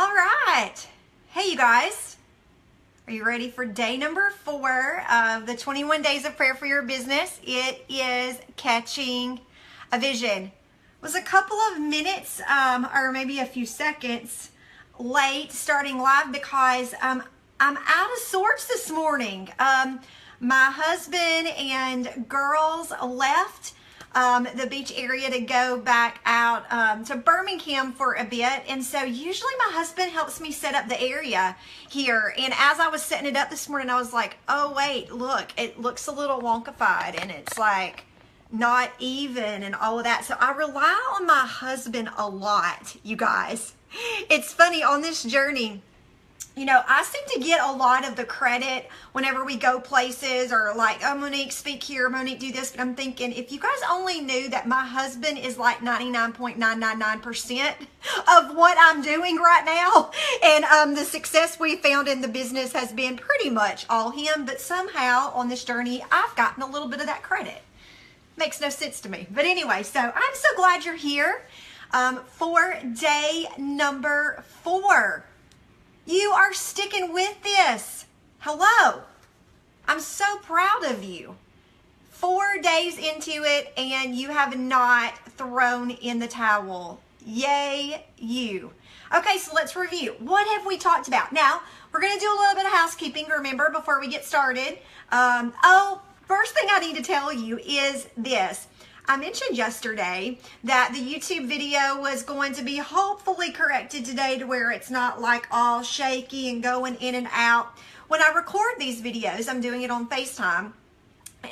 All right. Hey, you guys. Are you ready for day number 4 of the 21 days of prayer for your business? It is catching a vision. It was a couple of minutes or maybe a few seconds late starting live because I'm out of sorts this morning. My husband and girls left the beach area to go back out to Birmingham for a bit, and so usually my husband helps me set up the area here. And as I was setting it up this morning, I was like, oh wait, look, it looks a little wonkified and it's like not even and all of that. So I rely on my husband a lot, you guys. It's funny, on this journey, you know, I seem to get a lot of the credit whenever we go places, or like, oh, Monique, speak here, Monique, do this. But I'm thinking, if you guys only knew that my husband is like 99.999% of what I'm doing right now. And the success we found in the business has been pretty much all him. But somehow on this journey, I've gotten a little bit of that credit. Makes no sense to me. But anyway, so I'm so glad you're here for day number 4. You are sticking with this. Hello. I'm so proud of you. 4 days into it and you have not thrown in the towel. Yay, you. Okay, so let's review. What have we talked about? Now, we're going to do a little bit of housekeeping, remember, before we get started. First thing I need to tell you is this. I mentioned yesterday that the YouTube video was going to be hopefully corrected today to where it's not like all shaky and going in and out. When I record these videos, I'm doing it on FaceTime.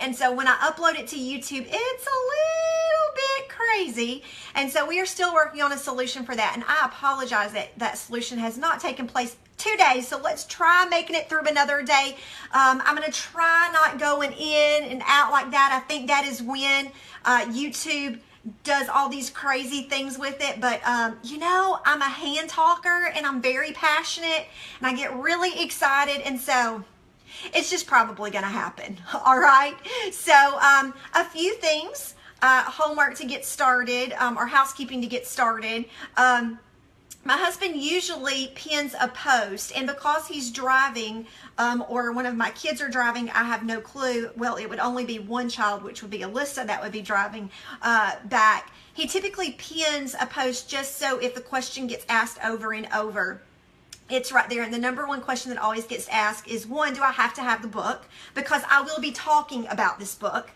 And so when I upload it to YouTube, it's a little bit crazy. And so we are still working on a solution for that. And I apologize that that solution has not taken place 2 days. So let's try making it through another day. I'm going to try not going in and out like that. I think that is when YouTube does all these crazy things with it. But, you know, I'm a hand talker and I'm very passionate and I get really excited. And so it's just probably going to happen. All right. So a few things, homework to get started, or housekeeping to get started. My husband usually pins a post, and because he's driving, or one of my kids are driving, I have no clue. Well, it would only be one child, which would be Alyssa, that would be driving back. He typically pins a post just so if the question gets asked over and over, it's right there. And the number one question that always gets asked is, one, do I have to have the book? Because I will be talking about this book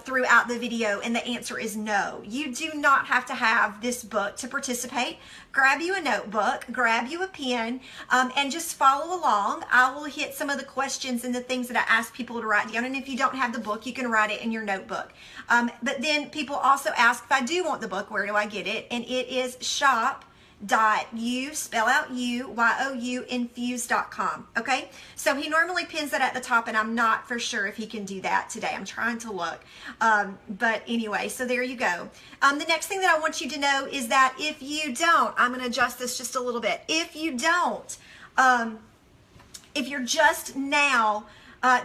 throughout the video. And the answer is no. You do not have to have this book to participate. Grab you a notebook, grab you a pen, and just follow along. I will hit some of the questions and the things that I ask people to write down. And if you don't have the book, you can write it in your notebook. But then people also ask, if I do want the book, where do I get it? And it is shop.u, spell out U-Y-O-U, infuse.com. Okay, so he normally pins that at the top, and I'm not for sure if he can do that today. I'm trying to look, but anyway, so there you go. The next thing that I want you to know is that if you don't, I'm going to adjust this just a little bit. If you don't, if you're just now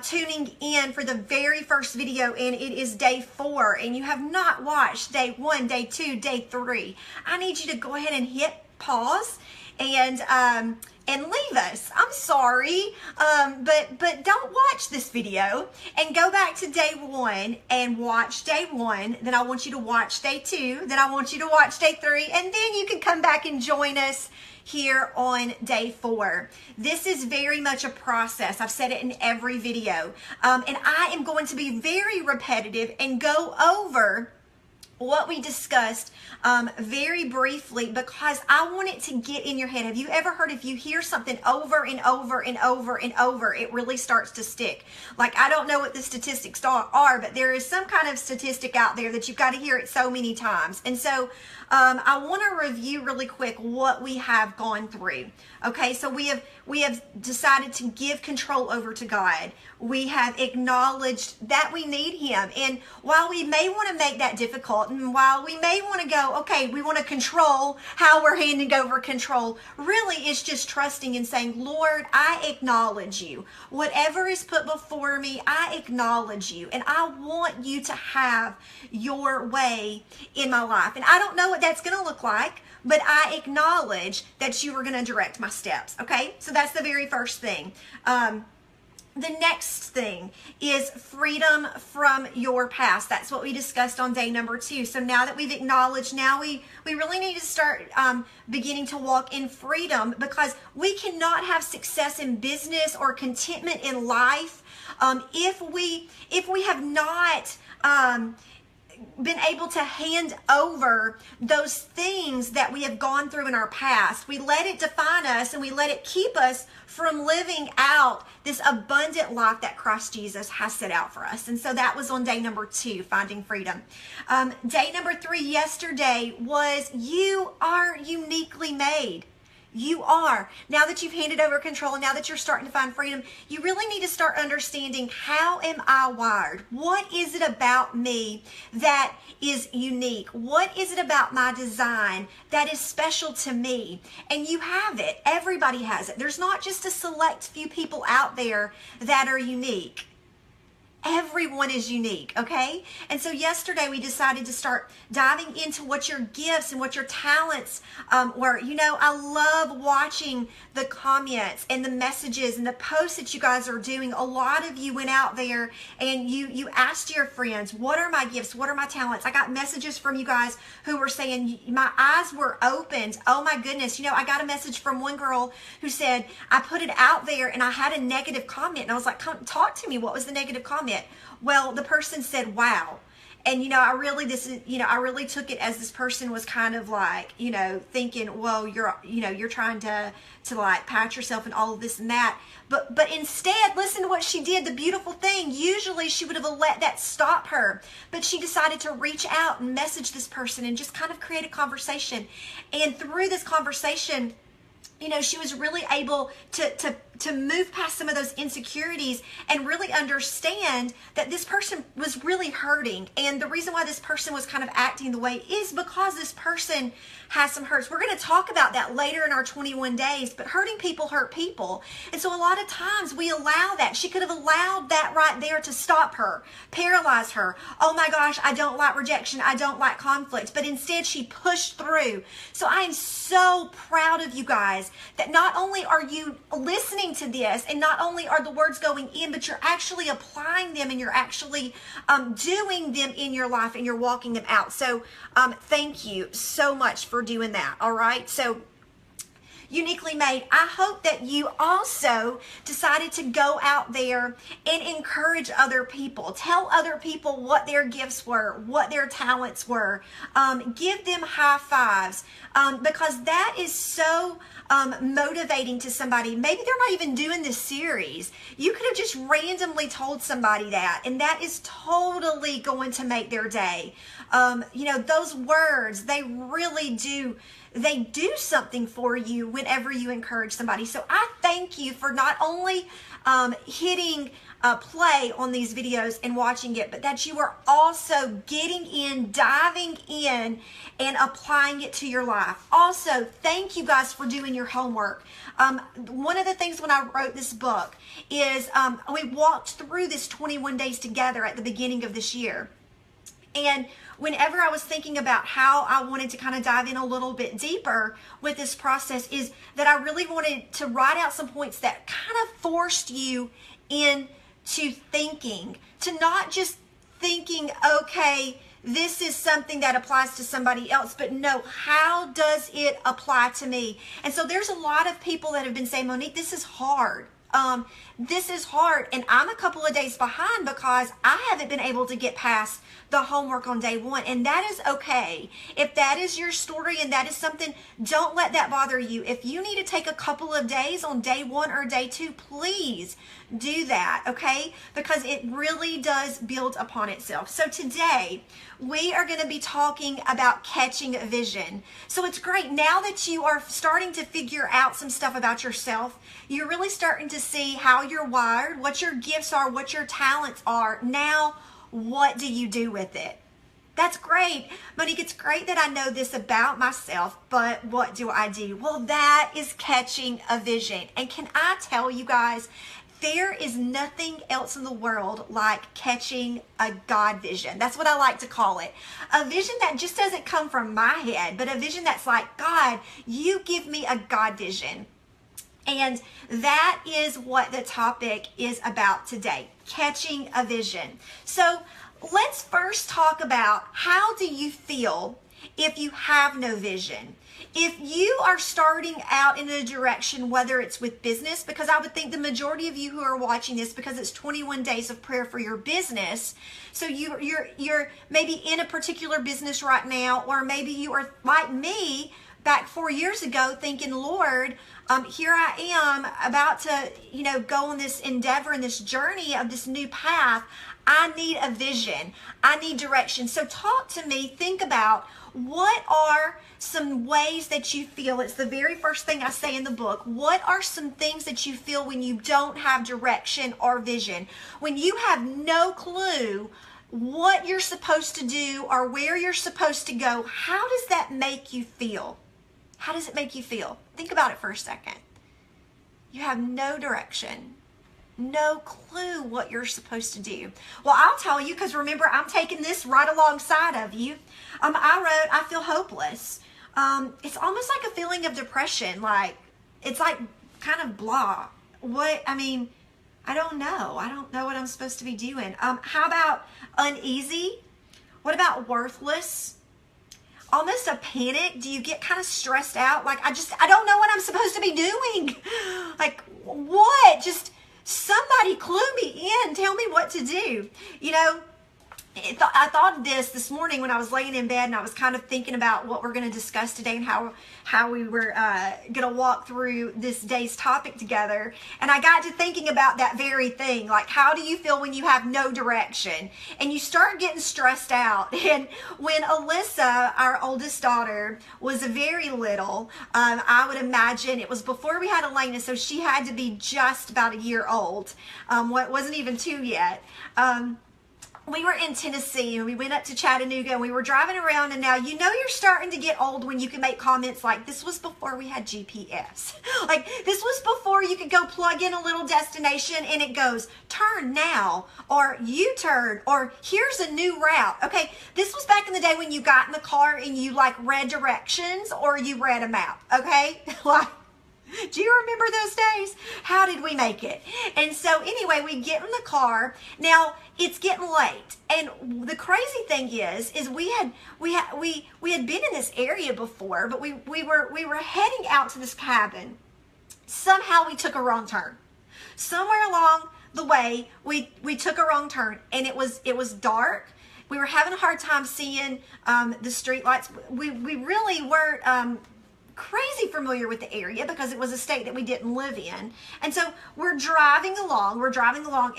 tuning in for the very first video and it is day 4 and you have not watched day 1, day 2, day 3, I need you to go ahead and hit pause and leave us. I'm sorry, but don't watch this video and go back to day 1 and watch day 1. Then I want you to watch day 2. Then I want you to watch day 3, and then you can come back and join us here on day 4. This is very much a process. I've said it in every video. And I am going to be very repetitive and go over what we discussed very briefly because I want it to get in your head. Have you ever heard if you hear something over and over and over and over, it really starts to stick? Like, I don't know what the statistics are, but there is some kind of statistic out there that you've got to hear it so many times. And so I want to review really quick what we have gone through. Okay, so we have decided to give control over to God. We have acknowledged that we need Him. And while we may want to make that difficult, and while we may want to go, okay, we want to control how we're handing over control, really it's just trusting and saying, Lord, I acknowledge you. Whatever is put before me, I acknowledge you. And I want you to have your way in my life. And I don't know what that's going to look like, but I acknowledge that you are going to direct my steps. Okay, so that's the very first thing. The next thing is freedom from your past. That's what we discussed on day number 2. So now that we've acknowledged, now we really need to start beginning to walk in freedom, because we cannot have success in business or contentment in life if we have not been able to hand over those things that we have gone through in our past. We let it define us, and we let it keep us from living out this abundant life that Christ Jesus has set out for us. And so that was on day number 2, finding freedom. Day number 3 yesterday was you are uniquely made. You are. Now that you've handed over control, and now that you're starting to find freedom, you really need to start understanding, how am I wired? What is it about me that is unique? What is it about my design that is special to me? And you have it. Everybody has it. There's not just a select few people out there that are unique. Everyone is unique, okay? And so yesterday we decided to start diving into what your gifts and what your talents were. You know, I love watching the comments and the messages and the posts that you guys are doing. A lot of you went out there and you asked your friends, what are my gifts? What are my talents? I got messages from you guys who were saying, my eyes were opened. Oh my goodness. You know, I got a message from one girl who said, I put it out there and I had a negative comment. And I was like, come talk to me. What was the negative comment? Well, the person said, wow. And, you know, I really took it as this person was kind of like, you know, thinking, well, you're trying to like pat yourself and all of this and that. But instead, listen to what she did. The beautiful thing, usually she would have let that stop her, but she decided to reach out and message this person and just kind of create a conversation. And through this conversation, you know, she was really able to move past some of those insecurities and really understand that this person was really hurting. And the reason why this person was kind of acting the way is because this person has some hurts. We're going to talk about that later in our 21 days, but hurting people hurt people. And so a lot of times we allow that. She could have allowed that right there to stop her, paralyze her. Oh my gosh, I don't like rejection. I don't like conflict. But instead she pushed through. So I am so proud of you guys that not only are you listening to this and not only are the words going in, but you're actually applying them and you're actually doing them in your life and you're walking them out. So thank you so much for doing that. All right. So uniquely made. I hope that you also decided to go out there and encourage other people. Tell other people what their gifts were, what their talents were. Give them high fives because that is so motivating to somebody. Maybe they're not even doing this series. You could have just randomly told somebody that, and that is totally going to make their day. You know, those words, they really do. They do something for you whenever you encourage somebody. So I thank you for not only hitting play on these videos and watching it, but that you are also getting in, diving in, and applying it to your life. Also, thank you guys for doing your homework. One of the things when I wrote this book is we walked through this 21 days together at the beginning of this year. And whenever I was thinking about how I wanted to kind of dive in a little bit deeper with this process, is that I really wanted to write out some points that kind of forced you into thinking, to not just thinking, okay, this is something that applies to somebody else, but no, how does it apply to me? And so there's a lot of people that have been saying, Monique, this is hard. This is hard, and I'm a couple of days behind because I haven't been able to get past the homework on day 1, and that is okay. If that is your story and that is something, don't let that bother you. If you need to take a couple of days on day 1 or day 2, please do that, okay? Because it really does build upon itself. So today, we are going to be talking about catching a vision. So it's great now that you are starting to figure out some stuff about yourself. You're really starting to see how you're wired, what your gifts are, what your talents are. Now, what do you do with it? That's great. Monique, it's great that I know this about myself, but what do I do? Well, that is catching a vision. And can I tell you guys, There is nothing else in the world like catching a God vision. That's what I like to call it. A vision that just doesn't come from my head, but a vision that's like, God, you give me a God vision. And that is what the topic is about today, catching a vision. So let's first talk about, how do you feel if you have no vision? If you are starting out in a direction, whether it's with business, because I would think the majority of you who are watching this, because it's 21 days of prayer for your business, so you're maybe in a particular business right now, or maybe you are like me back 4 years ago thinking, Lord, here I am about to, go on this endeavor and this journey of this new path. I need a vision. I need direction. So talk to me. Think about, what are some ways that you feel? It's the very first thing I say in the book. What are some things that you feel when you don't have direction or vision? When you have no clue what you're supposed to do or where you're supposed to go, how does that make you feel? How does it make you feel? Think about it for a second. You have no direction. No clue what you're supposed to do. Well, I'll tell you, because remember, I'm taking this right alongside of you. I wrote, I feel hopeless. It's almost like a feeling of depression. It's like kind of blah. I don't know. I don't know what I'm supposed to be doing. How about uneasy? What about worthless? Almost a panic. Do you get kind of stressed out? I don't know what I'm supposed to be doing. What? Just somebody clue me in. Tell me what to do. I thought of this morning when I was laying in bed, and I was kind of thinking about what we're going to discuss today and how we were going to walk through this day's topic together. And I got to thinking about that very thing. How do you feel when you have no direction and you start getting stressed out? And when Alyssa, our oldest daughter, was very little, I would imagine it was before we had Elena, so she had to be just about a year old. Wasn't even 2 yet. We were in Tennessee and we went up to Chattanooga and we were driving around, and now you're starting to get old when you can make comments like, this was before we had GPS. This was before you could go plug in a little destination and it goes, turn now, or U-turn, or here's a new route. Okay, this was back in the day when you got in the car and you read directions or you read a map, okay? Do you remember those days? How did we make it? And so anyway, we get in the car. Now it's getting late, and the crazy thing is we had been in this area before, but we were heading out to this cabin. Somehow we took a wrong turn. Somewhere along the way, we took a wrong turn, and it was dark. We were having a hard time seeing the street lights. We really weren't crazy familiar with the area because it was a state that we didn't live in. And so we're driving along,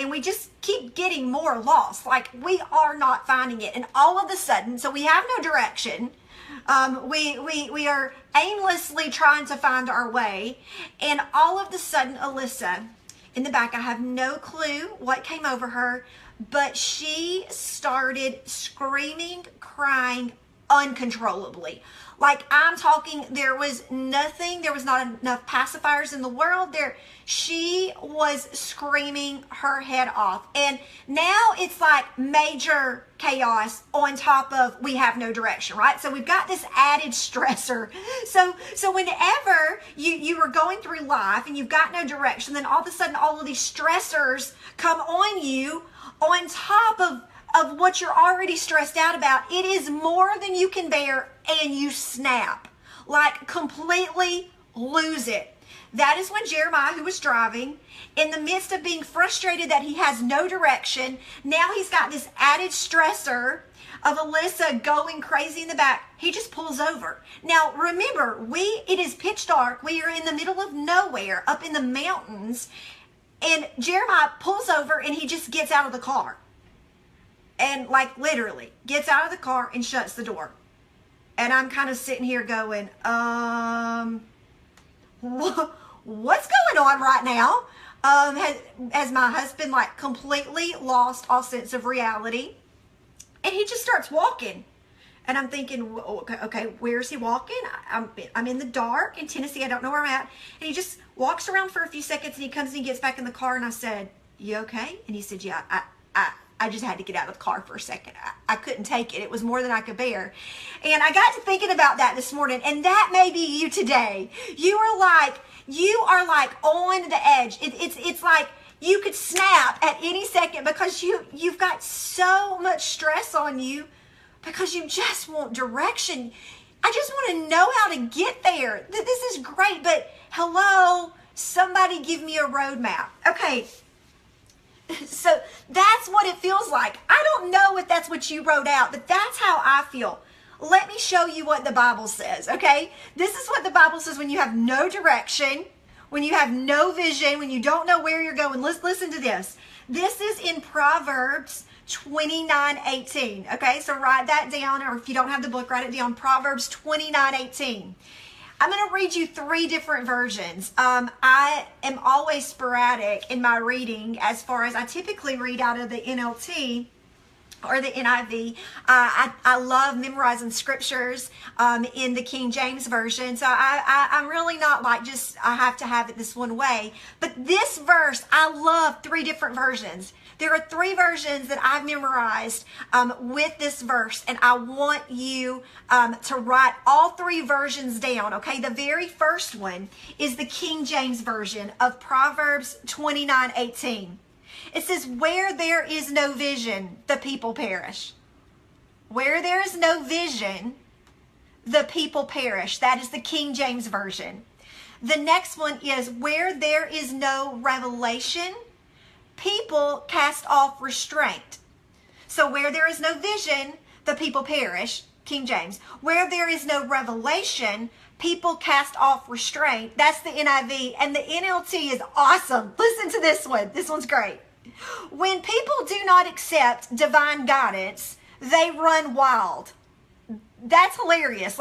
and we just keep getting more lost. We are not finding it. And all of a sudden, so we have no direction. We are aimlessly trying to find our way. And all of a sudden, Alyssa, in the back, I have no clue what came over her, but she started screaming, crying uncontrollably. I'm talking, there was not enough pacifiers in the world there. She was screaming her head off. And now it's major chaos on top of we have no direction, right? So we've got this added stressor. So whenever you are going through life and you've got no direction, then all of a sudden all of these stressors come on you on top of what you're already stressed out about. It is more than you can bear, and you snap, completely lose it. That is when Jeremiah, who was driving, in the midst of being frustrated that he has no direction, now he's got this added stressor of Alyssa going crazy in the back. He just pulls over. Now remember, it is pitch dark. We are in the middle of nowhere, up in the mountains, and Jeremiah pulls over and he just gets out of the car. And literally gets out of the car and shuts the door. And I'm kind of sitting here going, what's going on right now? Has my husband completely lost all sense of reality? And he just starts walking. And I'm thinking, okay, where's he walking? I'm in the dark in Tennessee. I don't know where I'm at. And he just walks around for a few seconds, and he comes and he gets back in the car. And I said, you okay? And he said, yeah, I just had to get out of the car for a second. I couldn't take it. It was more than I could bear. And I got to thinking about that this morning. And that may be you today. You are like on the edge. It's like you could snap at any second because you've got so much stress on you because you just want direction. I just want to know how to get there. This is great, but hello, somebody give me a roadmap. Okay. So that's what it feels like. I don't know if that's what you wrote out, but that's how I feel. Let me show you what the Bible says, okay? This is what the Bible says when you have no direction, when you have no vision, when you don't know where you're going. Listen to this. This is in Proverbs 29:18, okay? So write that down, or if you don't have the book, write it down. Proverbs 29:18. I'm going to read you 3 different versions. I am always sporadic in my reading as far as I typically read out of the NLT or the NIV. I love memorizing scriptures in the King James Version. So I'm really not like just I have to have it this one way. But this verse, I love 3 different versions. There are 3 versions that I've memorized with this verse, and I want you to write all 3 versions down, okay? The very first one is the King James Version of Proverbs 29:18. It says, where there is no vision, the people perish. Where there is no vision, the people perish. That is the King James Version. The next one is, where there is no revelation, people cast off restraint. So where there is no vision, the people perish, King James. Where there is no revelation, people cast off restraint. That's the NIV. And the NLT is awesome. Listen to this one. This one's great. When people do not accept divine guidance, they run wild. That's hilarious.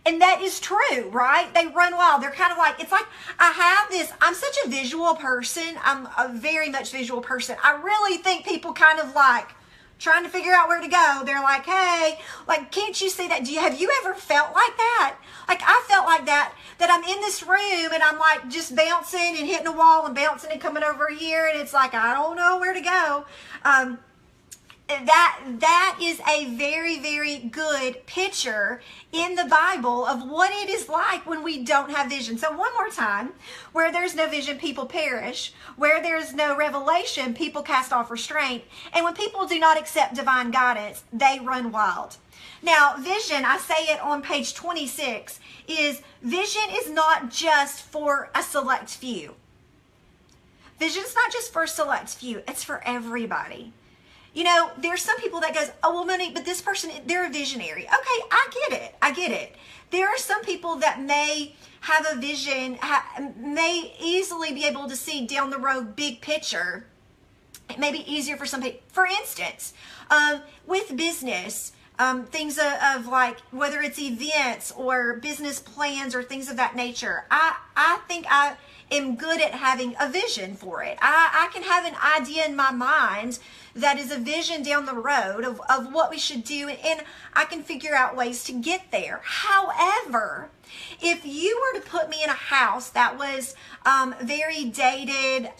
And that is true, right? They run wild. They're kind of like, it's like I'm such a visual person. I'm a very much visual person. I really think people kind of like trying to figure out where to go. They're like, hey, can't you see that? Have you ever felt like that? I felt like that I'm in this room and I'm like just bouncing and hitting a wall and bouncing and coming over here. And it's like, I don't know where to go. That is a very, very good picture in the Bible of what it is like when we don't have vision. So one more time, where there's no vision, people perish. Where there's no revelation, people cast off restraint. And when people do not accept divine guidance, they run wild. Now, vision, I say it on page 26, vision is not just for a select few. Vision is not just for a select few, it's for everybody. You know, there's some people that goes, oh, well, Monique, but this person, they're a visionary. Okay, I get it. There are some people that may have a vision, may easily be able to see down the road big picture. It may be easier for some people. For instance, with business, things of like, whether it's events or business plans or things of that nature, I think I am good at having a vision for it. I can have an idea in my mind that is a vision down the road of what we should do, and I can figure out ways to get there. However, if you were to put me in a house that was very dated,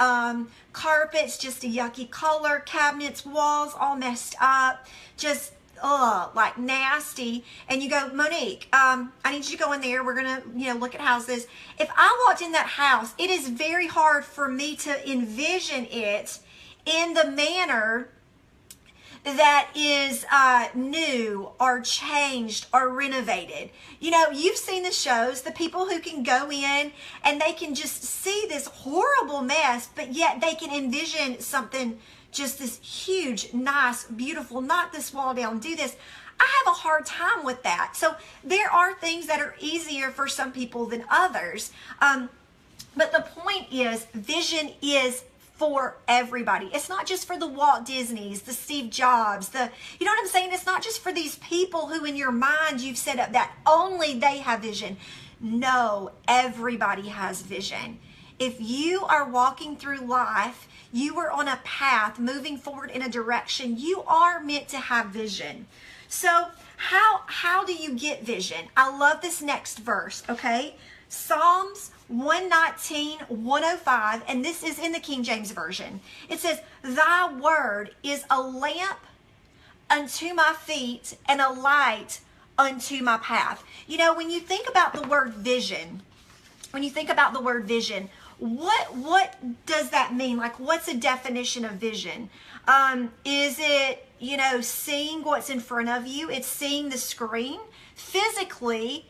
carpets just a yucky color, cabinets, walls all messed up, just like nasty, and you go, Monique, I need you to go in there, we're gonna look at houses. If I walked in that house, it is very hard for me to envision it in the manner that is new or changed or renovated. You've seen the shows, the people who can go in and they can just see this horrible mess, but yet they can envision something, just this huge, nice, beautiful, knock this wall down, do this. I have a hard time with that. So there are things that are easier for some people than others. But the point is, vision is for everybody. It's not just for the Walt Disneys, the Steve Jobs, you know what I'm saying? It's not just for these people who in your mind you've set up that only they have vision. No, everybody has vision. If you are walking through life, you are on a path moving forward in a direction, you are meant to have vision. So How do you get vision? I love this next verse, okay? Psalms 119, 105, and this is in the King James Version. It says, thy word is a lamp unto my feet and a light unto my path. You know, when you think about the word vision, what does that mean? Like, what's a definition of vision? Is it, you know, seeing what's in front of you? It's seeing the screen. Physically,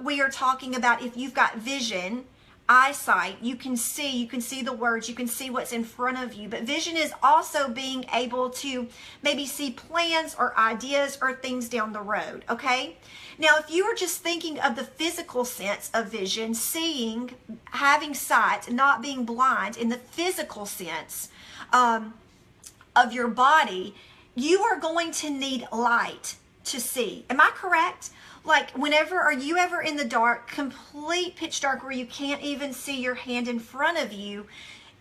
we are talking about if you've got vision, eyesight, you can see the words, you can see what's in front of you. But vision is also being able to maybe see plans or ideas or things down the road, okay? Now, if you were just thinking of the physical sense of vision, seeing, having sight, not being blind in the physical sense of your body, you are going to need light to see. Am I correct? Like, are you ever in the dark, complete pitch dark, where you can't even see your hand in front of you,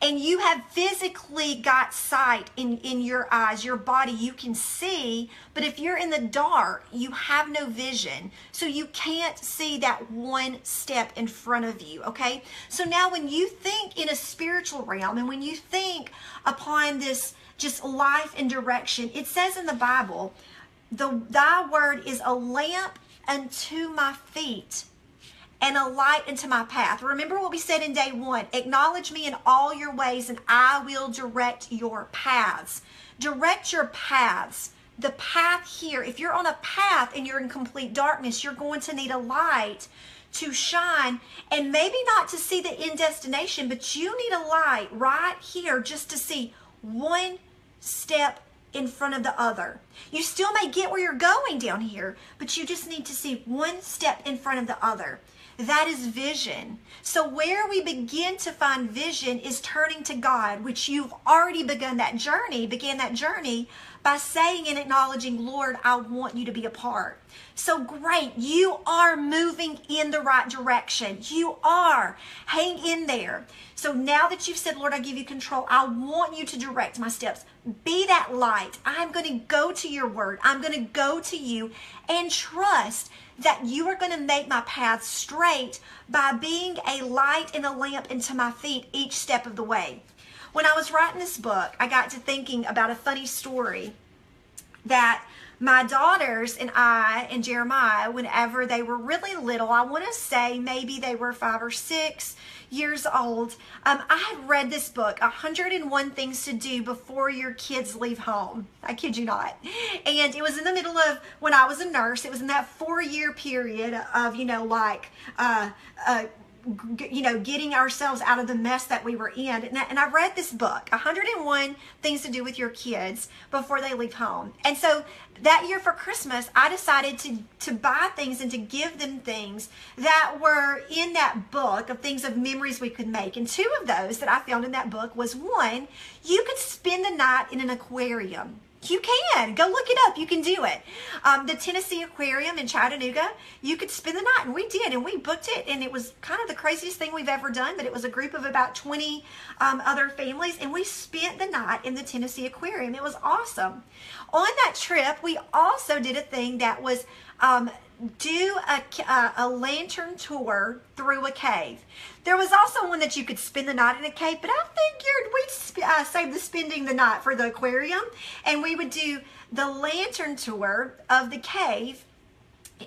and you have physically got sight in your eyes, your body, you can see, but if you're in the dark, you have no vision, so you can't see that one step in front of you, okay? So now when you think in a spiritual realm, and when you think upon this just life and direction, it says in the Bible, thy word is a lamp unto my feet and a light unto my path. Remember what we said in day 1, acknowledge me in all your ways and I will direct your paths. Direct your paths. The path here, if you're on a path and you're in complete darkness, you're going to need a light to shine, and maybe not to see the end destination, but you need a light right here just to see one step in front of the other. You still may get where you're going down here, but you just need to see one step in front of the other. That is vision. So where we begin to find vision is turning to God, which you've already began that journey by saying and acknowledging, Lord, I want you to be a part. So great, you are moving in the right direction. You are. Hang in there. So now that you've said, Lord, I give you control, I want you to direct my steps. Be that light. I'm going to go to your word. I'm going to go to you and trust that you are going to make my path straight by being a light and a lamp into my feet each step of the way. When I was writing this book, I got to thinking about a funny story that my daughters and I and Jeremiah, whenever they were really little, I want to say maybe they were 5 or 6 years old, I had read this book, 101 Things to Do Before Your Kids Leave Home. I kid you not. And it was in the middle of when I was a nurse. It was in that 4-year period of, getting ourselves out of the mess that we were in. And I read this book, 101 Things to Do with Your Kids Before They Leave Home. And so that year for Christmas, I decided to buy things and to give them things that were in that book of things of memories we could make. And 2 of those that I found in that book was, 1, you could spend the night in an aquarium. You can. Go look it up. You can do it. The Tennessee Aquarium in Chattanooga, you could spend the night, and we did, and we booked it, and it was kind of the craziest thing we've ever done, but it was a group of about 20 other families, and we spent the night in the Tennessee Aquarium. It was awesome. On that trip, we also did a thing that was do a lantern tour through a cave. There was also one that you could spend the night in a cave, but I figured we'd save the spending the night for the aquarium, and we would do the lantern tour of the cave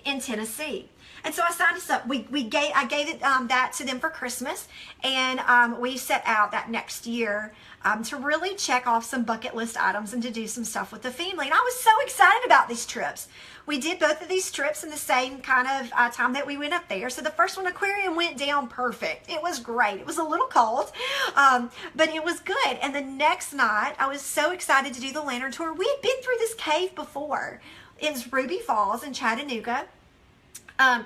in Tennessee. And so I signed us up. I gave it that to them for Christmas, and we set out that next year to really check off some bucket list items and to do some stuff with the family. And I was so excited about these trips. We did both of these trips in the same kind of time that we went up there. So the first one, aquarium, went down perfect. It was great. It was a little cold, but it was good. And the next night, I was so excited to do the lantern tour. We had been through this cave before. It was Ruby Falls in Chattanooga. And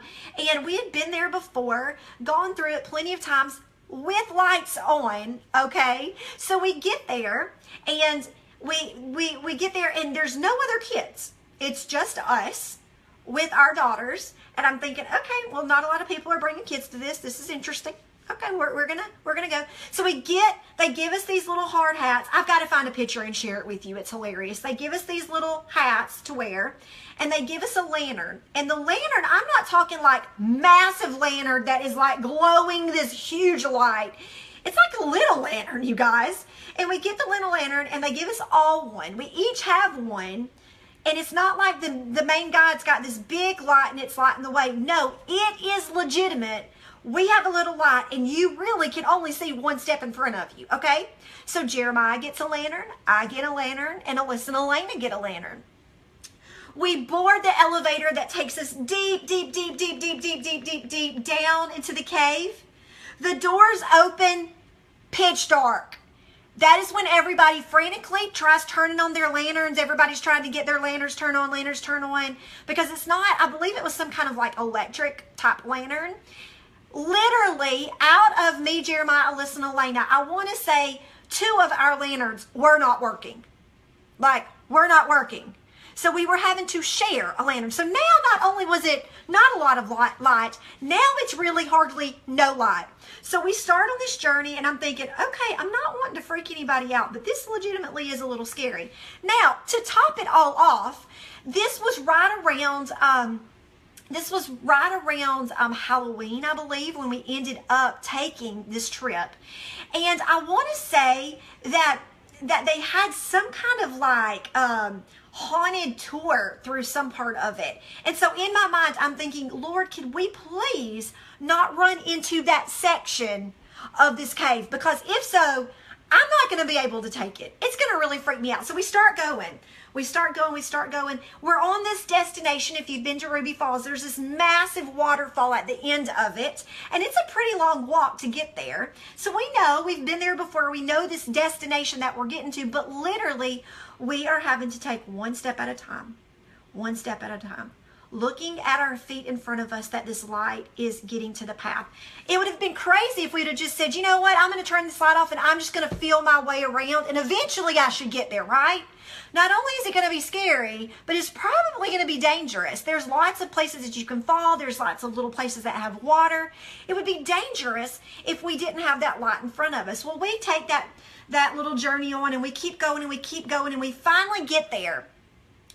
we had been there before, gone through it plenty of times with lights on, okay? So we get there, and we get there, and there's no other kids. It's just us with our daughters. And I'm thinking, okay, well, not a lot of people are bringing kids to this. This is interesting. Okay, we're gonna go. So they give us these little hard hats. I've got to find a picture and share it with you. It's hilarious. They give us these little hats to wear, and they give us a lantern. And the lantern, I'm not talking like massive lantern that is like glowing this huge light. It's like a little lantern, you guys. And we get the little lantern, and they give us all one. We each have one. And it's not like the main guy's got this big light and it's lighting the way. No, it is legitimate. We have a little light, and you really can only see one step in front of you, okay? So Jeremiah gets a lantern, I get a lantern, and Alyssa and Elena get a lantern. We board the elevator that takes us deep down into the cave. The doors open, pitch dark. That is when everybody frantically tries turning on their lanterns. Everybody's trying to get their lanterns turned on, because it's not, I believe it was some kind of like electric type lantern. Literally, out of me, Jeremiah, Alyssa, and Elena, I want to say 2 of our lanterns were not working. Were not working. So we were having to share a lantern. So now not only was it not a lot of light, now it's really hardly no light. So we start on this journey, and I'm thinking, okay, I'm not wanting to freak anybody out, but this legitimately is a little scary. Now, to top it all off, this was right around Halloween, I believe, when we ended up taking this trip. And I want to say that they had some kind of like haunted tour through some part of it. And so in my mind, I'm thinking, Lord, could we please not run into that section of this cave? Because if so, I'm not going to be able to take it. It's going to really freak me out. So we start going. We're on this destination. If you've been to Ruby Falls, there's this massive waterfall at the end of it. And it's a pretty long walk to get there. So we know, we've been there before. We know this destination that we're getting to. But literally, we are having to take one step at a time. One step at a time. Looking at our feet in front of us that this light is getting to the path. It would have been crazy if we'd have just said, you know what, I'm going to turn this light off and I'm just going to feel my way around and eventually I should get there, right? Not only is it going to be scary, but it's probably going to be dangerous. There's lots of places that you can fall. There's lots of little places that have water. It would be dangerous if we didn't have that light in front of us. Well, we take that little journey on, and we keep going and we keep going, and we finally get there.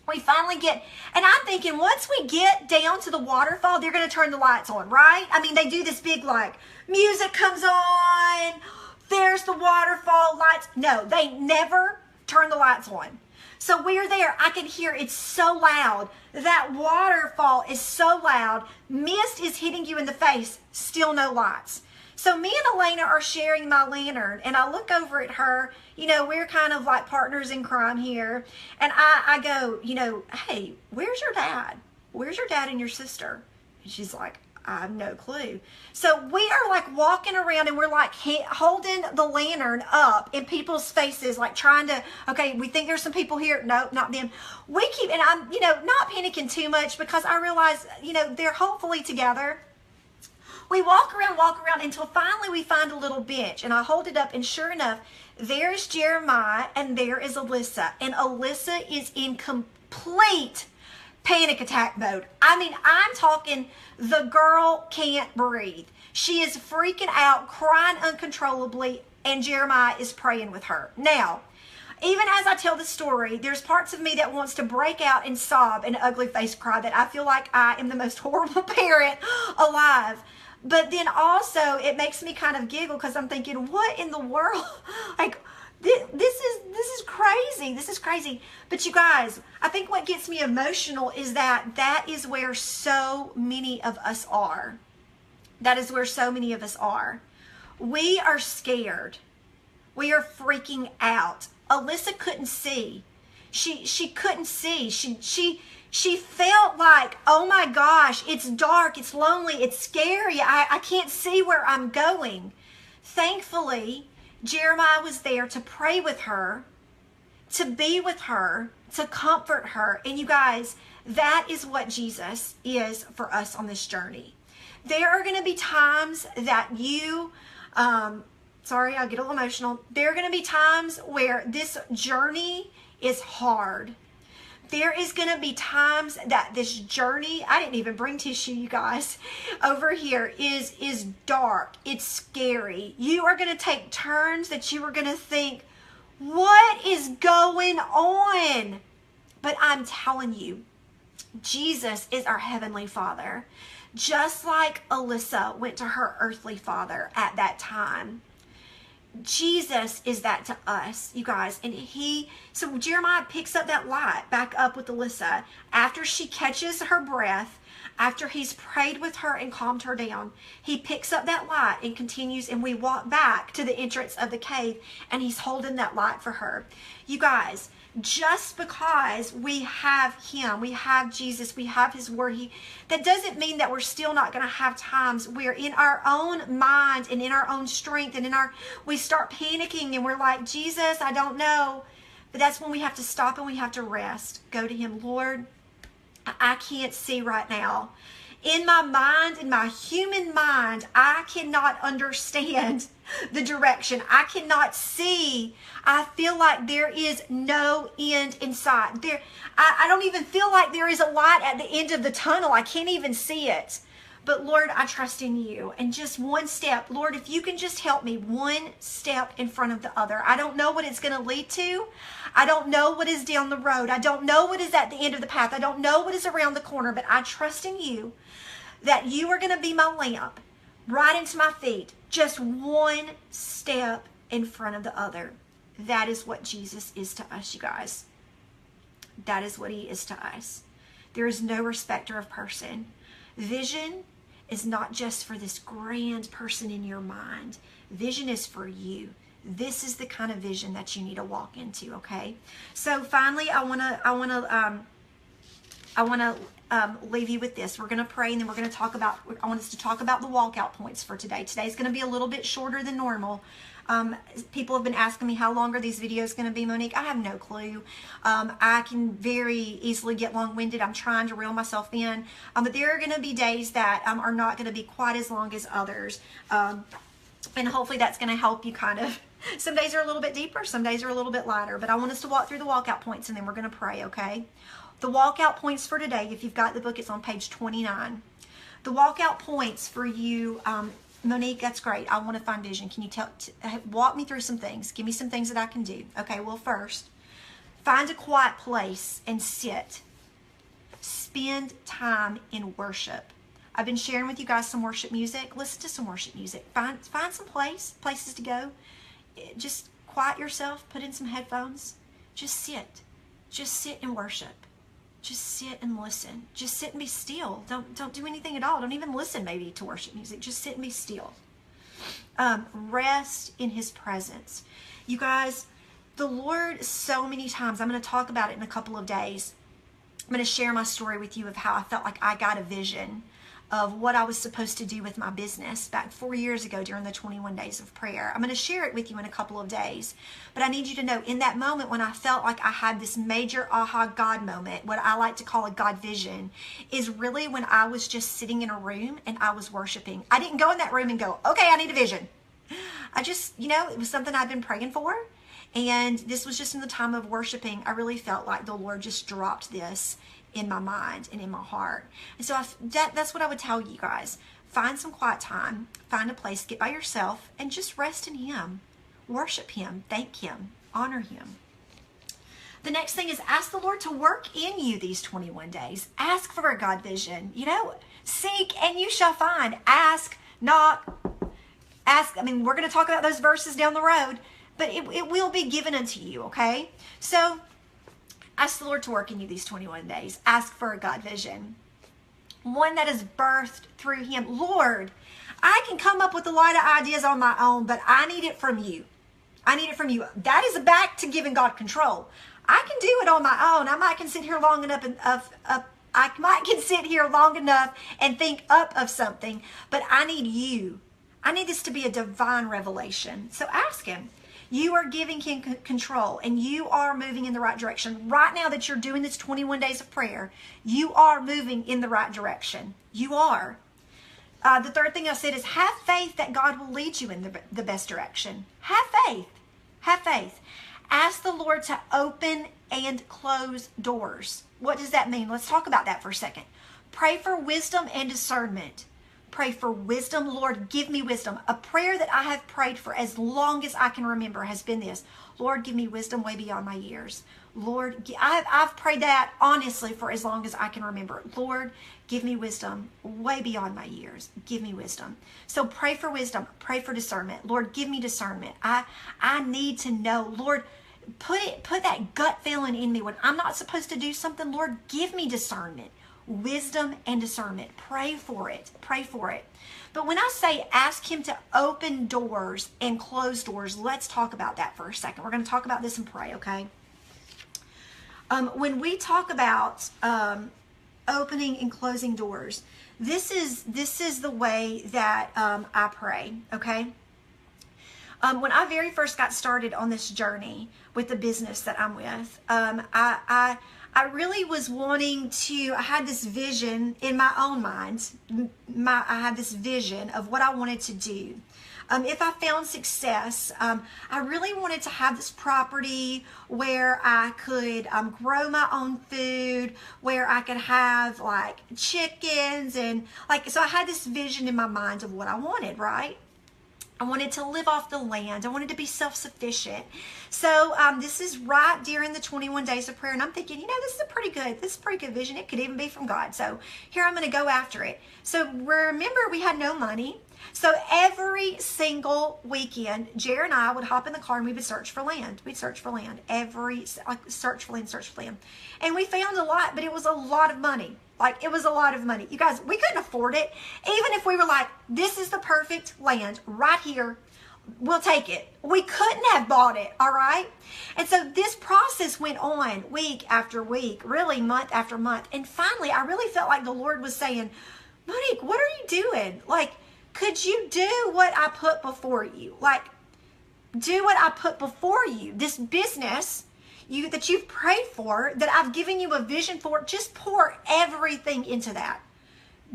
And I'm thinking, once we get down to the waterfall, they're going to turn the lights on, right? I mean, they do this big, like, music comes on, there's the waterfall lights. No, they never turn the lights on. So we're there. I can hear it's so loud. That waterfall is so loud. Mist is hitting you in the face. Still no lights. So me and Elena are sharing my lantern, and I look over at her. You know, we're kind of like partners in crime here. And I go, you know, hey, where's your dad? Where's your dad and your sister? And she's like, I have no clue. So we are like walking around, and we're like holding the lantern up in people's faces, like trying to, okay, we think there's some people here. No, not them. We keep, and I'm, you know, not panicking too much because I realize, you know, they're hopefully together. We walk around until finally we find a little bench, and I hold it up, and sure enough, there's Jeremiah and there is Alyssa. And Alyssa is in complete panic attack mode. I mean, I'm talking, the girl can't breathe. She is freaking out, crying uncontrollably, and Jeremiah is praying with her. Now, even as I tell the story, there's parts of me that wants to break out and sob and ugly face cry, that I feel like I am the most horrible parent alive. But then also it makes me kind of giggle because I'm thinking, what in the world? Like, this is crazy. This is crazy. But you guys, I think what gets me emotional is that is where so many of us are. That is where so many of us are. We are scared. We are freaking out. Alyssa couldn't see. She couldn't see. She felt like, oh my gosh, it's dark, it's lonely, it's scary. I can't see where I'm going. Thankfully, Jeremiah was there to pray with her, to be with her, to comfort her. And you guys, that is what Jesus is for us on this journey. There are going to be times that you, sorry, I'll get a little emotional. There are going to be times where this journey is hard. There is going to be times that this journey, I didn't even bring tissue, you guys, over here, is dark. It's scary. You are going to take turns that you are going to think, what is going on? But I'm telling you, Jesus is our Heavenly Father. Just like Alyssa went to her earthly father at that time, Jesus is that to us, you guys. And so Jeremiah picks up that light back up with Alyssa after she catches her breath, after he's prayed with her and calmed her down. He picks up that light and continues, and we walk back to the entrance of the cave, and he's holding that light for her. You guys, just because we have him, we have Jesus, we have his word, that doesn't mean that we're still not going to have times where in our own mind and in our own strength and we start panicking and we're like, Jesus, I don't know. But that's when we have to stop and we have to rest. Go to him. Lord, I can't see right now. In my mind, in my human mind, I cannot understand the direction. I cannot see. I feel like there is no end in sight. I don't even feel like there is a light at the end of the tunnel. I can't even see it. But Lord, I trust in you. And just one step, Lord, if you can just help me one step in front of the other. I don't know what it's going to lead to. I don't know what is down the road. I don't know what is at the end of the path. I don't know what is around the corner, but I trust in you that you are going to be my lamp right into my feet, just one step in front of the other. That is what Jesus is to us, you guys. That is what he is to us. There is no respecter of person. Vision is not just for this grand person in your mind. Vision is for you. This is the kind of vision that you need to walk into, okay? So finally, I want to leave you with this. We're going to pray, and then we're going to talk about, I want us to talk about the walkout points for today. Today's going to be a little bit shorter than normal. People have been asking me, how long are these videos going to be, Monique? I have no clue. I can very easily get long-winded. I'm trying to reel myself in. But there are going to be days that are not going to be quite as long as others. And hopefully that's going to help you kind of. Some days are a little bit deeper. Some days are a little bit lighter. But I want us to walk through the walkout points, and then we're going to pray, okay? The walkout points for today, if you've got the book, it's on page 29. The walkout points for you, Monique, that's great. I want to find vision. Can you walk me through some things? Give me some things that I can do. Okay, well, first, find a quiet place and sit. Spend time in worship. I've been sharing with you guys some worship music. Listen to some worship music. Find some places to go. Just quiet yourself. Put in some headphones. Just sit. Just sit and worship. Just sit and listen. Just sit and be still. Don't do anything at all. Don't even listen maybe to worship music. Just sit and be still. Rest in his presence. You guys, the Lord so many times, I'm going to talk about it in a couple of days. I'm going to share my story with you of how I felt like I got a vision of what I was supposed to do with my business back 4 years ago during the 21 days of prayer. I'm going to share it with you in a couple of days. But I need you to know, in that moment when I felt like I had this major aha God moment, what I like to call a God vision, is really when I was just sitting in a room and I was worshiping. I didn't go in that room and go, okay, I need a vision. I just, it was something I'd been praying for. And this was just in the time of worshiping. I really felt like the Lord just dropped this in my mind and in my heart. And so that's what I would tell you guys. Find some quiet time, find a place, get by yourself, and just rest in him. Worship him, thank him, honor him. The next thing is ask the Lord to work in you these 21 days. Ask for a God vision. Seek and you shall find. Ask, knock, ask. We're going to talk about those verses down the road, but it will be given unto you, okay? So ask the Lord to work in you these 21 days. Ask for a God vision. One that is birthed through him. Lord, I can come up with a lot of ideas on my own, but I need it from you. I need it from you. That is back to giving God control. I can do it on my own. I might can sit here long enough and think up of something, but I need you. I need this to be a divine revelation. So ask him. You are giving him control, and you are moving in the right direction. Right now that you're doing this 21 days of prayer, you are moving in the right direction. You are. The third thing I said is have faith that God will lead you in the best direction. Have faith. Have faith. Ask the Lord to open and close doors. What does that mean? Let's talk about that for a second. Pray for wisdom and discernment. Pray for wisdom. Lord, give me wisdom. A prayer that I have prayed for as long as I can remember has been this. Lord, give me wisdom way beyond my years. Lord, I've prayed that honestly for as long as I can remember. Lord, give me wisdom way beyond my years. Give me wisdom. So pray for wisdom. Pray for discernment. Lord, give me discernment. I need to know. Lord, put that gut feeling in me when I'm not supposed to do something. Lord, give me discernment. Wisdom and discernment. Pray for it. Pray for it. But when I say ask him to open doors and close doors, let's talk about that for a second. We're going to talk about this and pray, okay? When we talk about opening and closing doors, this is the way that I pray, okay? When I very first got started on this journey with the business that I'm with, I really was wanting to, I had this vision in my own mind. I had this vision of what I wanted to do. If I found success, I really wanted to have this property where I could grow my own food, where I could have like chickens and so I had this vision in my mind of what I wanted, right? I wanted to live off the land. I wanted to be self-sufficient. So this is right during the 21 days of prayer. And I'm thinking, this is a pretty good vision. It could even be from God. So here I'm going to go after it. So remember, we had no money. So every single weekend, Jerry and I would hop in the car and we would search for land. We'd search for land. Search for land. And we found a lot, but it was a lot of money. It was a lot of money. You guys, we couldn't afford it. Even if we were like, this is the perfect land right here, we'll take it. We couldn't have bought it, all right? And so this process went on week after week, really month after month. And finally, I really felt like the Lord was saying, Monique, what are you doing? Could you do what I put before you? Do what I put before you. This business that you've prayed for, that I've given you a vision for, just pour everything into that.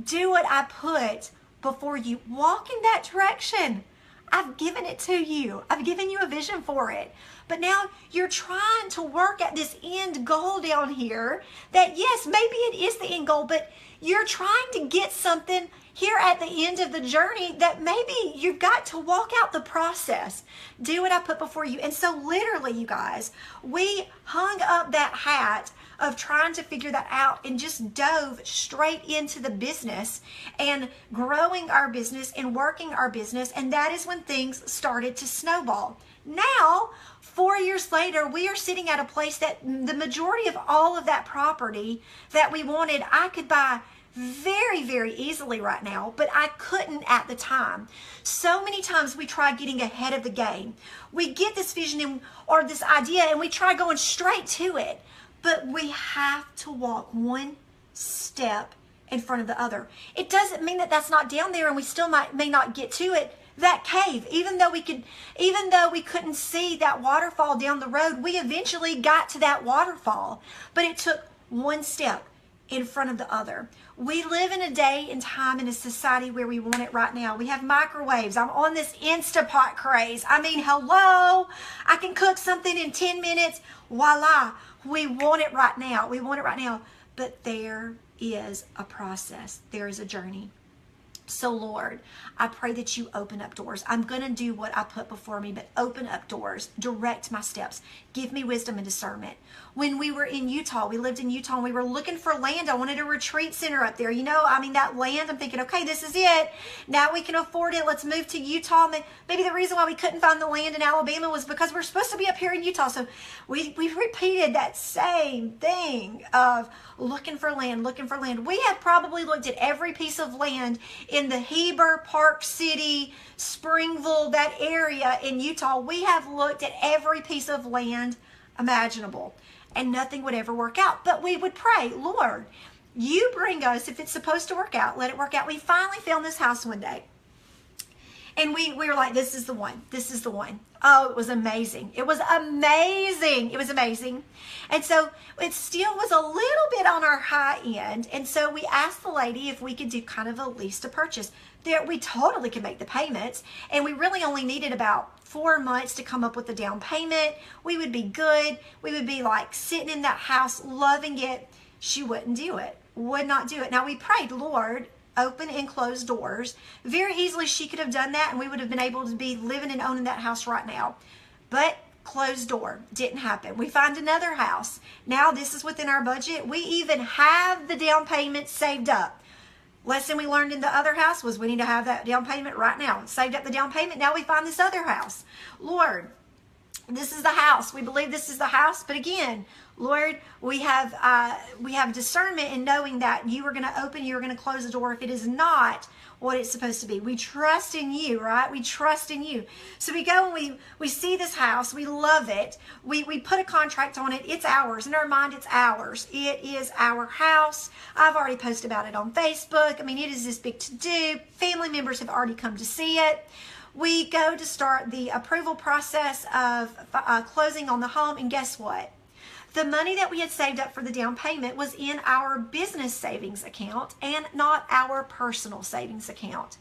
Do what I put before you. Walk in that direction. I've given it to you. I've given you a vision for it. But now you're trying to work at this end goal down here that, yes, maybe it is the end goal, but you're trying to get something here at the end of the journey that maybe you've got to walk out the process. Do what I put before you. And so literally, you guys, we hung up that hat of trying to figure that out and just dove straight into the business and growing our business and working our business. And that is when things started to snowball. Now, 4 years later, we are sitting at a place that the majority of all of that property that we wanted, I could buy very, very easily right now, but I couldn't at the time. So many times we try getting ahead of the game. We get this vision or this idea and we try going straight to it, but we have to walk one step in front of the other. It doesn't mean that that's not down there and we still may not get to it. That cave, even though we couldn't see that waterfall down the road, we eventually got to that waterfall, but it took one step in front of the other. We live in a day and time in a society where we want it right now. We have microwaves. I'm on this Instapot craze. I mean, hello, I can cook something in 10 minutes. Voila, we want it right now. We want it right now. But there is a process. There is a journey. So Lord, I pray that you open up doors. I'm going to do what I put before me, but open up doors, direct my steps, give me wisdom and discernment. When we were in Utah, we lived in Utah and we were looking for land. I wanted a retreat center up there. That land, I'm thinking, okay, this is it. Now we can afford it. Let's move to Utah. Maybe the reason why we couldn't find the land in Alabama was because we're supposed to be up here in Utah. So we repeated that same thing of looking for land. We have probably looked at every piece of land in the Heber, Park City, Springville, that area in Utah. We have looked at every piece of land imaginable and nothing would ever work out. But we would pray, Lord, you bring us, if it's supposed to work out, let it work out. We finally found this house one day. And we were like, this is the one. This is the one. Oh, it was amazing. It was amazing. It was amazing. And so it still was a little bit on our high end. And so we asked the lady if we could do kind of a lease to purchase. we totally could make the payments, and we really only needed about 4 months to come up with the down payment. We would be good. We would be like sitting in that house, loving it. She wouldn't do it, would not do it. Now we prayed, Lord, open and close doors. Very easily she could have done that, and we would have been able to be living and owning that house right now. But closed door, didn't happen. We find another house. Now this is within our budget. We even have the down payment saved up. Lesson we learned in the other house was we need to have that down payment right now. Saved up the down payment. Now we find this other house. Lord, this is the house. We believe this is the house. But again, Lord, we have discernment in knowing that you are going to open, you're going to close the door if it is not what it's supposed to be. We trust in you, right? We trust in you. So we go and we see this house. We love it. We put a contract on it. It's ours. In our mind, it's ours. It is our house. I've already posted about it on Facebook. I mean, it is this big to-do. Family members have already come to see it. We go to start the approval process of closing on the home, and guess what? The money that we had saved up for the down payment was in our business savings account and not our personal savings account.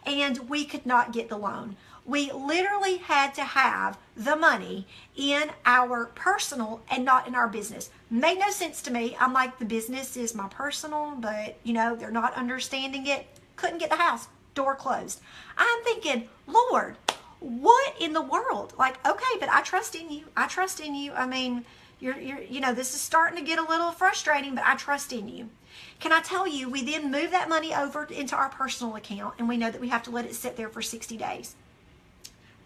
And we could not get the loan. We literally had to have the money in our personal and not in our business. Made no sense to me. I'm like, the business is my personal, but they're not understanding it. Couldn't get the house. Door closed. I'm thinking, Lord, what in the world? Like, okay, but I trust in you. I trust in you. I mean, this is starting to get a little frustrating, but I trust in you. Can I tell you, we then move that money over into our personal account, and we know that we have to let it sit there for 60 days.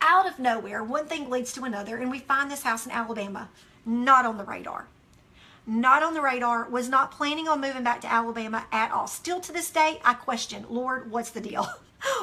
Out of nowhere, one thing leads to another, and we find this house in Alabama. Not on the radar. Not on the radar. Was not planning on moving back to Alabama at all. Still to this day, I question, Lord, what's the deal?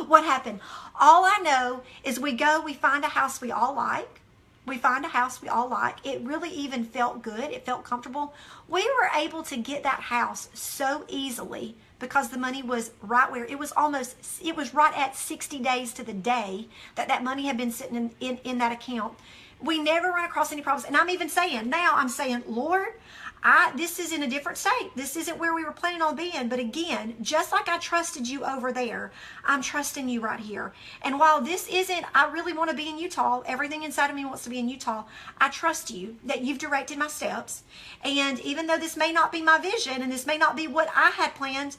What happened? All I know is we find a house we all like. We find a house we all like. It really even felt good. It felt comfortable. We were able to get that house so easily because the money was right where it was right at 60 days to the day that money had been sitting in that account. We never run across any problems. And I'm saying, Lord, this is in a different state. This isn't where we were planning on being. But again, just like I trusted you over there, I'm trusting you right here. And while this isn't, I really want to be in Utah. Everything inside of me wants to be in Utah. I trust you that you've directed my steps. And even though this may not be my vision and this may not be what I had planned,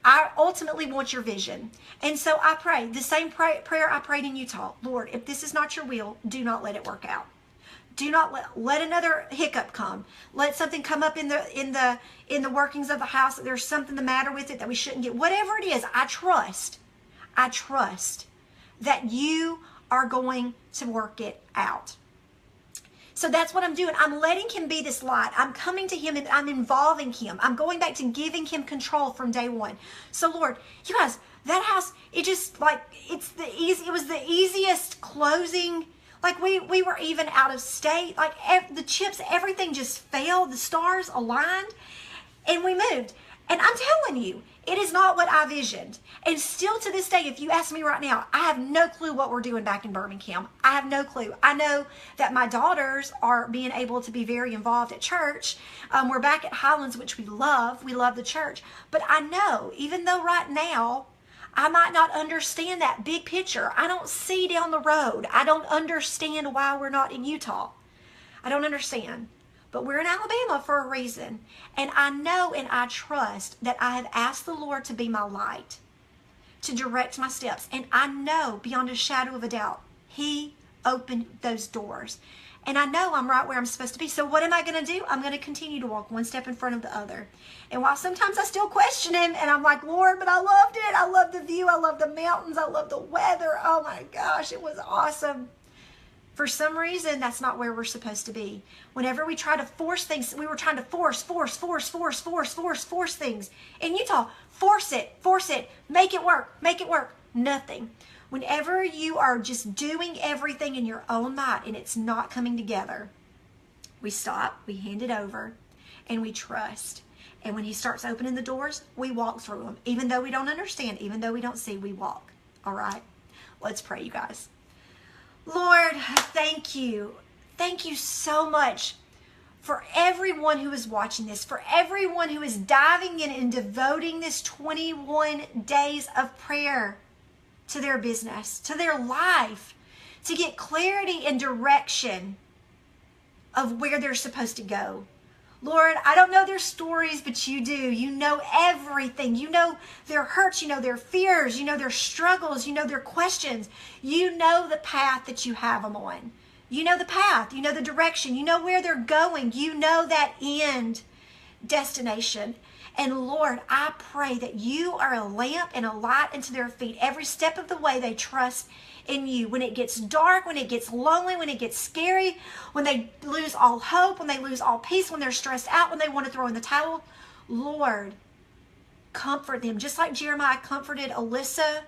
I ultimately want your vision. And so I pray the same prayer I prayed in Utah. Lord, if this is not your will, do not let it work out. Do not let another hiccup come. Let something come up in the workings of the house that there's something the matter with it that we shouldn't get. Whatever it is, I trust that you are going to work it out. So that's what I'm doing. I'm letting him be this light. I'm coming to him and I'm involving him. I'm going back to giving him control from day one. So Lord, you guys, that house, it was the easiest closing. Like we were even out of state. Like the chips, everything just fell. The stars aligned and we moved. And I'm telling you, it is not what I visioned. And still to this day, if you ask me right now, I have no clue what we're doing back in Birmingham. I have no clue. I know that my daughters are being able to be very involved at church. We're back at Highlands, which we love. We love the church. But I know, even though right now, I might not understand that big picture. I don't see down the road. I don't understand why we're not in Utah. I don't understand. But we're in Alabama for a reason. And I know and I trust that I have asked the Lord to be my light, to direct my steps. And I know beyond a shadow of a doubt, he opened those doors. And I know I'm right where I'm supposed to be. So what am I going to do? I'm going to continue to walk one step in front of the other. And while sometimes I still question him and I'm like, Lord, but I loved it. I love the view. I love the mountains. I love the weather. Oh my gosh, it was awesome. For some reason, that's not where we're supposed to be. Whenever we try to force things, we were trying to force things. In Utah, force it, make it work. Nothing. Whenever you are just doing everything in your own might and it's not coming together, we stop, we hand it over, and we trust. And when he starts opening the doors, we walk through them. Even though we don't understand, even though we don't see, we walk. All right? Let's pray, you guys. Lord, thank you. Thank you so much for everyone who is watching this, for everyone who is diving in and devoting this 21 days of prayer. to their business, to their life, to get clarity and direction of where they're supposed to go. Lord, I don't know their stories, but you do. You know everything. You know their hurts. You know their fears. You know their struggles. You know their questions. You know the path that you have them on. You know the path. You know the direction. You know where they're going. You know that end destination. And Lord, I pray that you are a lamp and a light unto their feet. Every step of the way they trust in you. When it gets dark, when it gets lonely, when it gets scary, when they lose all hope, when they lose all peace, when they're stressed out, when they want to throw in the towel, Lord, comfort them. Just like Jeremiah comforted Alyssa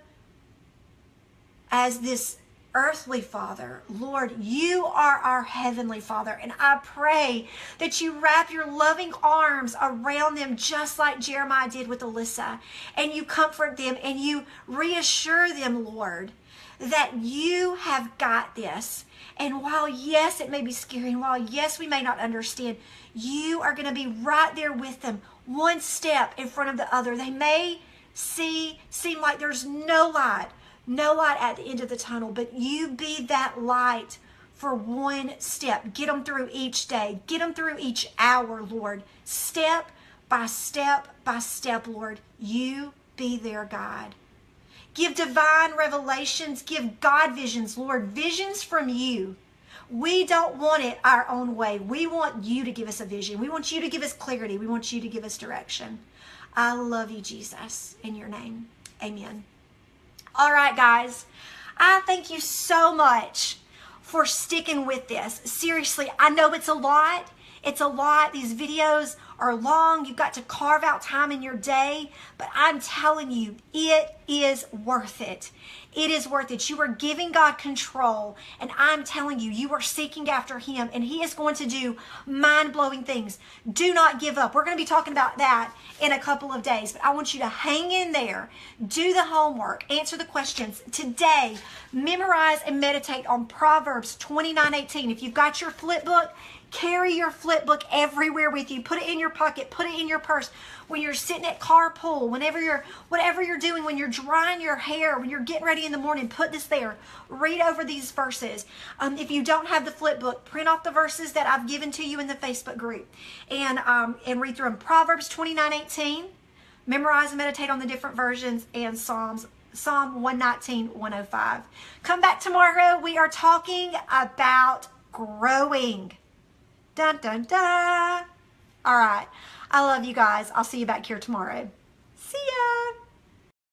as this earthly father, Lord, you are our heavenly Father, and I pray that you wrap your loving arms around them just like Jeremiah did with Alyssa, and you comfort them and you reassure them, Lord, that you have got this. And while yes, it may be scary, and while yes, we may not understand, you are going to be right there with them, one step in front of the other. They may seem like there's no light at the end of the tunnel, but you be that light for one step. Get them through each day. Get them through each hour, Lord. Step by step by step, Lord. You be their God. Give divine revelations. Give God visions, Lord. Visions from you. We don't want it our own way. We want you to give us a vision. We want you to give us clarity. We want you to give us direction. I love you, Jesus. In your name, amen. All right, guys, I thank you so much for sticking with this. Seriously, I know it's a lot. It's a lot. These videos are long. You've got to carve out time in your day, but I'm telling you, it is worth it. It is worth it. You are giving God control, and I'm telling you, you are seeking after him, and he is going to do mind-blowing things. Do not give up. We're going to be talking about that in a couple of days, but I want you to hang in there, do the homework, answer the questions. Today, memorize and meditate on Proverbs 29:18. If you've got your flip book, carry your flip book everywhere with you. Put it in your pocket. Put it in your purse. When you're sitting at carpool, whatever you're doing, when you're drying your hair, when you're getting ready in the morning, put this there. Read over these verses. If you don't have the flip book, print off the verses that I've given to you in the Facebook group and read through them. Proverbs 29:18. Memorize and meditate on the different versions, and Psalm 119, 105. Come back tomorrow. We are talking about growing. Dun, dun, dun. All right. I love you guys. I'll see you back here tomorrow. See ya.